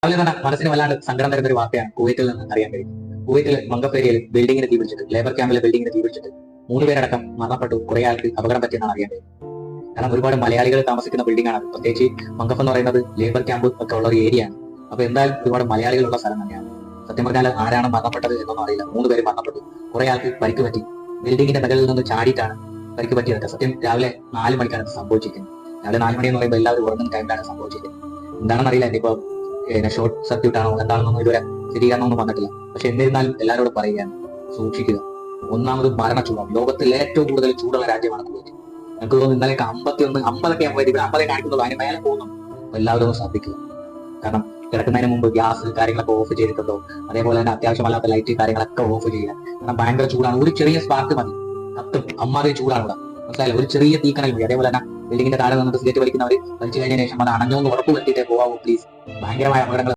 രാവിലെ തന്നെ മനസ്സിന് വല്ലാണ്ട് സങ്കടം തരുന്ന ഒരു വാർത്തയാണ് കുവൈറ്റിൽ നിന്ന് അറിയാൻ കഴിയും. കുവൈറ്റിൽ മംഗഫ് ഏരിയയിൽ ബിൽഡിങ്ങിന് തീ പിടിച്ചിട്ട്, ലേബർ ക്യാമ്പിലെ ബിൽഡിങ്ങിന് തീ പിടിച്ചിട്ട് 3 പേരടക്കം മരണപ്പെട്ടു. കുറെ ആൾക്ക് അപകടം പറ്റിയെന്നാണ് അറിയാൻ കഴിയും. കാരണം ഒരുപാട് മലയാളികൾ താമസിക്കുന്ന ബിൽഡിംഗ് ആണ്. പ്രത്യേകിച്ച് മംഗഫ് എന്ന് പറയുന്നത് ലേബർ ക്യാമ്പ് ഒക്കെ ഉള്ള ഒരു ഏരിയ ആണ്. അപ്പൊ എന്തായാലും ഒരുപാട് മലയാളികളുള്ള സ്ഥലം തന്നെയാണ്. സത്യം പറഞ്ഞാൽ ആരാണ് മരണപ്പെട്ടത് എന്നൊന്നും അറിയില്ല. 3 പേര് മരണപ്പെട്ടു, കുറെ ആൾക്ക് പരിക്ക് പറ്റി. ബിൽഡിങ്ങിന്റെ മുകളിൽ നിന്ന് ചാടിയിട്ടാണ് പരിക്ക് പറ്റിയതൊക്കെ. സത്യം രാവിലെ 4 മണിക്കാണ് ഇത് സംഭവിച്ചിരിക്കുന്നത്. രാവിലെ 4 മണി എന്ന് പറയുമ്പോൾ എല്ലാവരും ഉറങ്ങുന്ന ടൈമിലാണ് സംഭവിച്ചിരിക്കുന്നത്. എന്താണെന്ന് അറിയില്ല, ഇനിയിപ്പോ ഷോർട്ട് സർക്യൂട്ട് ആണോ എന്താണെന്നൊന്നും ഇതുവരെ സ്ഥിരീകരണമൊന്നും വന്നിട്ടില്ല. പക്ഷെ എന്നിരുന്നാലും എല്ലാവരോടും പറയുകയാണ്, സൂക്ഷിക്കുക. ഒന്നാമത് മരണച്ചൂടാണ്. ലോകത്തിൽ ഏറ്റവും കൂടുതൽ ചൂടുള്ള രാജ്യമാണ് കുവൈറ്റ്. എനിക്ക് തോന്നുന്നു ഇന്നലെ 50 ആകുമ്പോൾ ഇവിടെ 50 കാണിക്കുന്നുള്ളൂ, അതിന് മേലെ പോകുന്നു. അപ്പൊ എല്ലാവരും ഒന്ന് ശ്രദ്ധിക്കുക. കാരണം കിടക്കുന്നതിന് മുമ്പ് ഗ്യാസ് കാര്യങ്ങളൊക്കെ ഓഫ് ചെയ്തിട്ടുണ്ടോ, അതേപോലെ തന്നെ അത്യാവശ്യമല്ലാത്ത ലൈറ്റ് കാര്യങ്ങളൊക്കെ ഓഫ് ചെയ്യുക. കാരണം ഭയങ്കര ചൂടാണ്. ഒരു ചെറിയ സ്പാർക്ക് മതി, കത്തും. അമ്മാതിരി ചൂടാണ് ഇവിടെ, മനസ്സിലായില്ല. ഒരു ചെറിയ തീക്കനൽ മതി. അതേപോലെ തന്നെ ബിൽഡിങ്ങിന്റെ താഴെ നിന്നിട്ട് സിഗരറ്റ് വലിക്കുന്നവർ വലിച്ചു കഴിഞ്ഞതിന് ശേഷം അത് അണഞ്ഞോന്ന് ഉറപ്പ് വരുത്തിയിട്ടേ പോകാവൂ പ്ലീസ്. ഭയങ്കരമായ അപകടങ്ങൾ